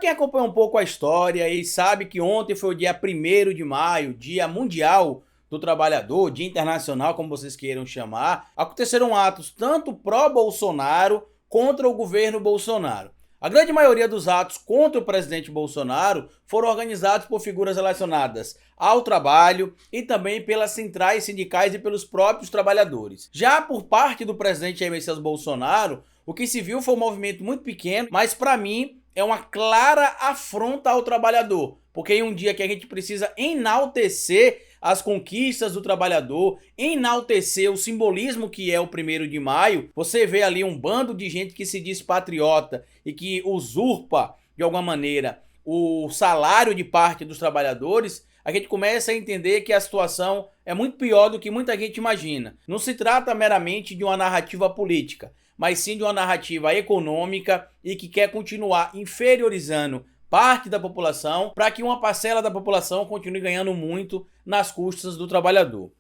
quem acompanha um pouco a história e sabe que ontem foi o dia 1º de maio, Dia Mundial do Trabalhador, Dia Internacional, como vocês queiram chamar, aconteceram atos tanto pró-Bolsonaro contra o governo Bolsonaro. A grande maioria dos atos contra o presidente Bolsonaro foram organizados por figuras relacionadas ao trabalho e também pelas centrais sindicais e pelos próprios trabalhadores. Já por parte do presidente Jair Messias Bolsonaro, o que se viu foi um movimento muito pequeno, mas para mim é uma clara afronta ao trabalhador, porque em um dia que a gente precisa enaltecer as conquistas do trabalhador, enaltecer o simbolismo que é o 1º de maio, você vê ali um bando de gente que se diz patriota e que usurpa, de alguma maneira, o salário de parte dos trabalhadores, a gente começa a entender que a situação é muito pior do que muita gente imagina. Não se trata meramente de uma narrativa política, mas sim de uma narrativa econômica e que quer continuar inferiorizando parte da população para que uma parcela da população continue ganhando muito nas custas do trabalhador.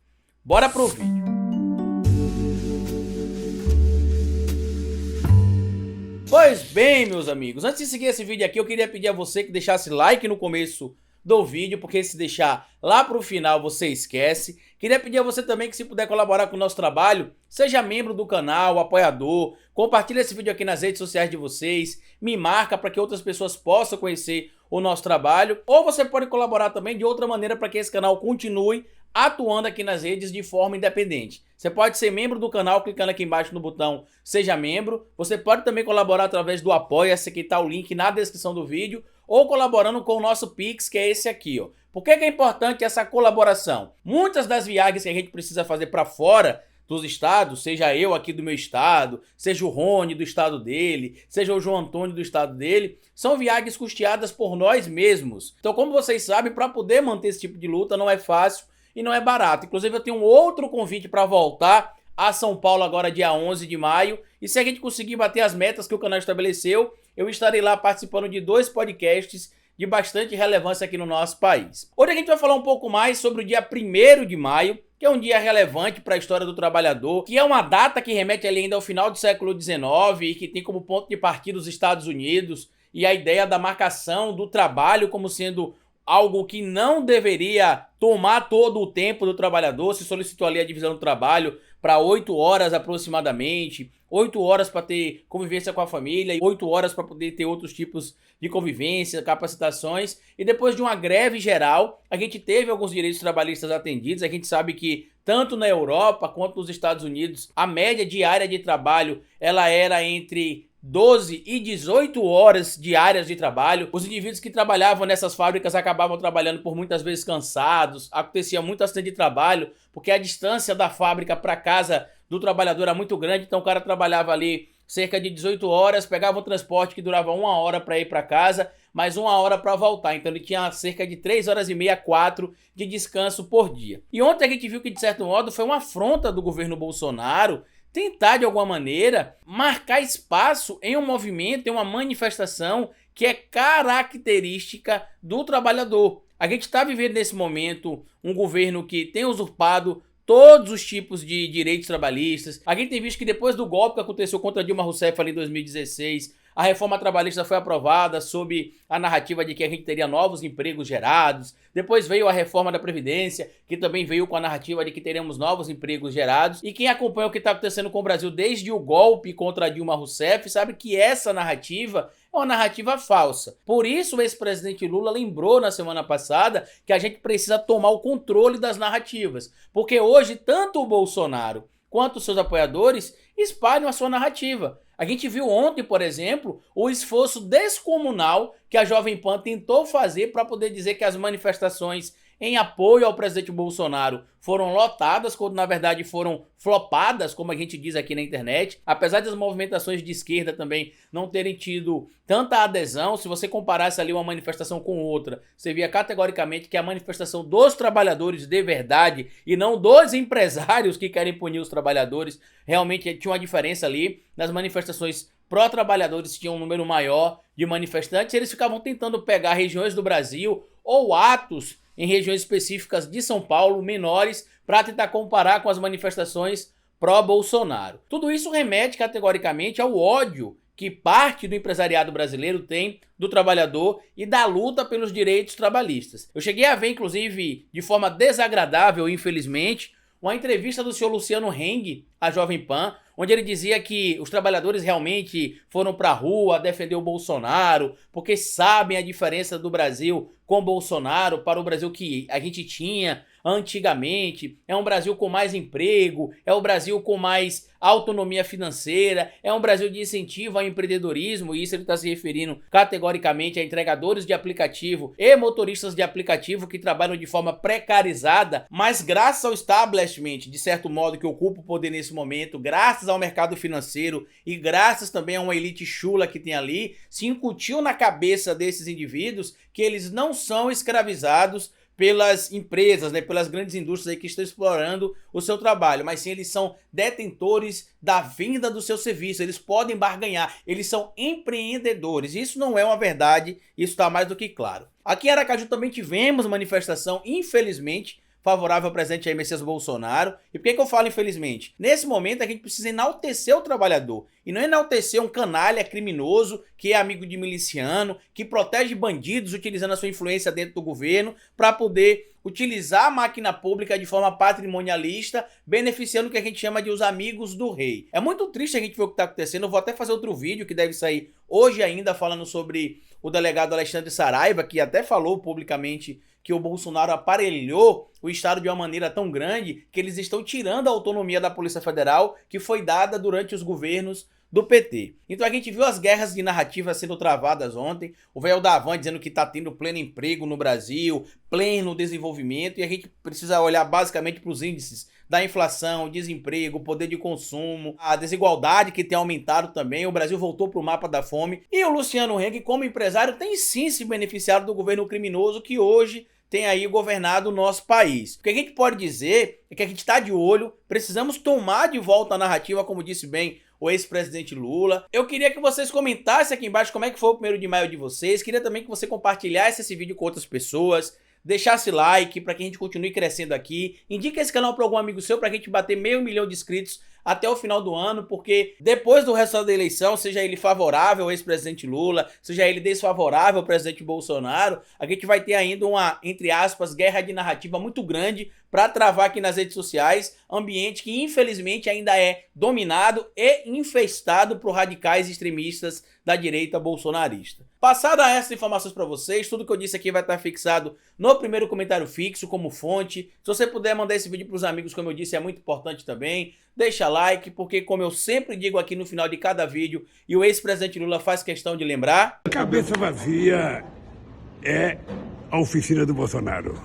Bora pro vídeo. Pois bem, meus amigos, antes de seguir esse vídeo aqui, eu queria pedir a você que deixasse like no começo do vídeo, porque se deixar lá pro final você esquece. Queria pedir a você também que, se puder colaborar com o nosso trabalho, seja membro do canal, apoiador, compartilhe esse vídeo aqui nas redes sociais de vocês, me marca para que outras pessoas possam conhecer o nosso trabalho, ou você pode colaborar também de outra maneira para que esse canal continue atuando aqui nas redes de forma independente. Você pode ser membro do canal clicando aqui embaixo no botão Seja Membro. Você pode também colaborar através do Apoia-se, que está o link na descrição do vídeo, ou colaborando com o nosso Pix, que é esse aqui, ó. Por que é importante essa colaboração? Muitas das viagens que a gente precisa fazer para fora dos estados, seja eu aqui do meu estado, seja o Rony do estado dele, seja o João Antônio do estado dele, são viagens custeadas por nós mesmos. Então, como vocês sabem, para poder manter esse tipo de luta não é fácil e não é barato. Inclusive, eu tenho um outro convite para voltar a São Paulo agora dia 11 de maio, e se a gente conseguir bater as metas que o canal estabeleceu, eu estarei lá participando de 2 podcasts de bastante relevância aqui no nosso país. Hoje a gente vai falar um pouco mais sobre o dia 1º de maio, que é um dia relevante para a história do trabalhador, que é uma data que remete ali ainda ao final do século XIX e que tem como ponto de partida os Estados Unidos e a ideia da marcação do trabalho como sendo algo que não deveria tomar todo o tempo do trabalhador. Se solicitou ali a divisão do trabalho para 8 horas aproximadamente, 8 horas para ter convivência com a família, 8 horas para poder ter outros tipos de convivência, capacitações, e depois de uma greve geral, a gente teve alguns direitos trabalhistas atendidos. A gente sabe que tanto na Europa quanto nos Estados Unidos, a média diária de trabalho, ela era entre 12 e 18 horas diárias de trabalho. Os indivíduos que trabalhavam nessas fábricas acabavam trabalhando por muitas vezes cansados, acontecia muito acidente de trabalho, porque a distância da fábrica para casa do trabalhador era muito grande, então o cara trabalhava ali cerca de 18 horas, pegava um transporte que durava 1 hora para ir para casa, mais 1 hora para voltar, então ele tinha cerca de 3 horas e meia, 4 de descanso por dia. E ontem a gente viu que, de certo modo, foi uma afronta do governo Bolsonaro tentar, de alguma maneira, marcar espaço em um movimento, em uma manifestação que é característica do trabalhador. A gente está vivendo nesse momento um governo que tem usurpado todos os tipos de direitos trabalhistas. A gente tem visto que depois do golpe que aconteceu contra Dilma Rousseff ali em 2016, a reforma trabalhista foi aprovada sob a narrativa de que a gente teria novos empregos gerados. Depois veio a reforma da Previdência, que também veio com a narrativa de que teremos novos empregos gerados. E quem acompanha o que está acontecendo com o Brasil desde o golpe contra Dilma Rousseff sabe que essa narrativa é uma narrativa falsa. Por isso o ex-presidente Lula lembrou na semana passada que a gente precisa tomar o controle das narrativas. Porque hoje tanto o Bolsonaro quanto os seus apoiadores espalham a sua narrativa. A gente viu ontem, por exemplo, o esforço descomunal que a Jovem Pan tentou fazer para poder dizer que as manifestações em apoio ao presidente Bolsonaro foram lotadas, quando na verdade foram flopadas, como a gente diz aqui na internet. Apesar das movimentações de esquerda também não terem tido tanta adesão, se você comparasse ali uma manifestação com outra, você via categoricamente que a manifestação dos trabalhadores de verdade e não dos empresários que querem punir os trabalhadores, realmente tinha uma diferença ali. Nas manifestações pró-trabalhadores tinha um número maior de manifestantes, eles ficavam tentando pegar regiões do Brasil ou atos em regiões específicas de São Paulo, menores, para tentar comparar com as manifestações pró-Bolsonaro. Tudo isso remete categoricamente ao ódio que parte do empresariado brasileiro tem do trabalhador e da luta pelos direitos trabalhistas. Eu cheguei a ver, inclusive, de forma desagradável, infelizmente, uma entrevista do senhor Luciano Heng à Jovem Pan, onde ele dizia que os trabalhadores realmente foram para a rua defender o Bolsonaro, porque sabem a diferença do Brasil com Bolsonaro para o Brasil que a gente tinha antigamente. É um Brasil com mais emprego, é um Brasil com mais autonomia financeira, é um Brasil de incentivo ao empreendedorismo, e isso ele está se referindo categoricamente a entregadores de aplicativo e motoristas de aplicativo que trabalham de forma precarizada, mas graças ao establishment, de certo modo, que ocupa o poder nesse momento, graças ao mercado financeiro e graças também a uma elite chula que tem ali, se incutiu na cabeça desses indivíduos que eles não são escravizados pelas empresas, né, pelas grandes indústrias aí que estão explorando o seu trabalho, mas sim eles são detentores da venda do seu serviço, eles podem barganhar, eles são empreendedores. Isso não é uma verdade, isso está mais do que claro. Aqui em Aracaju também tivemos manifestação, infelizmente, favorável ao presidente Jair Messias Bolsonaro. E por que eu falo infelizmente? Nesse momento a gente precisa enaltecer o trabalhador e não enaltecer um canalha criminoso que é amigo de miliciano, que protege bandidos utilizando a sua influência dentro do governo para poder utilizar a máquina pública de forma patrimonialista, beneficiando o que a gente chama de os amigos do rei. É muito triste a gente ver o que está acontecendo. Eu vou até fazer outro vídeo que deve sair hoje ainda, falando sobre o delegado Alexandre Saraiva, que até falou publicamente que o Bolsonaro aparelhou o Estado de uma maneira tão grande que eles estão tirando a autonomia da Polícia Federal que foi dada durante os governos do PT. Então a gente viu as guerras de narrativa sendo travadas ontem, o velho Davan dizendo que está tendo pleno emprego no Brasil, pleno desenvolvimento, e a gente precisa olhar basicamente para os índices da inflação, desemprego, poder de consumo, a desigualdade que tem aumentado também. O Brasil voltou para o mapa da fome, e o Luciano Heng, como empresário, tem sim se beneficiado do governo criminoso que hoje tem aí governado o nosso país. O que a gente pode dizer é que a gente está de olho, precisamos tomar de volta a narrativa, como disse bem o ex-presidente Lula. Eu queria que vocês comentassem aqui embaixo como é que foi o 1º de maio de vocês. Queria também que você compartilhasse esse vídeo com outras pessoas, deixasse like para que a gente continue crescendo aqui. Indique esse canal para algum amigo seu para a gente bater 500 mil de inscritos até o final do ano, porque depois do resultado da eleição, seja ele favorável ao ex-presidente Lula, seja ele desfavorável ao presidente Bolsonaro, a gente vai ter ainda uma, entre aspas, guerra de narrativa muito grande para travar aqui nas redes sociais, ambiente que infelizmente ainda é dominado e infestado por radicais extremistas da direita bolsonarista. Passada essas informações para vocês, tudo que eu disse aqui vai estar fixado no primeiro comentário fixo como fonte. Se você puder mandar esse vídeo para os amigos, como eu disse, é muito importante também. Deixa like, porque como eu sempre digo aqui no final de cada vídeo, e o ex-presidente Lula faz questão de lembrar... Cabeça vazia é a oficina do Bolsonaro.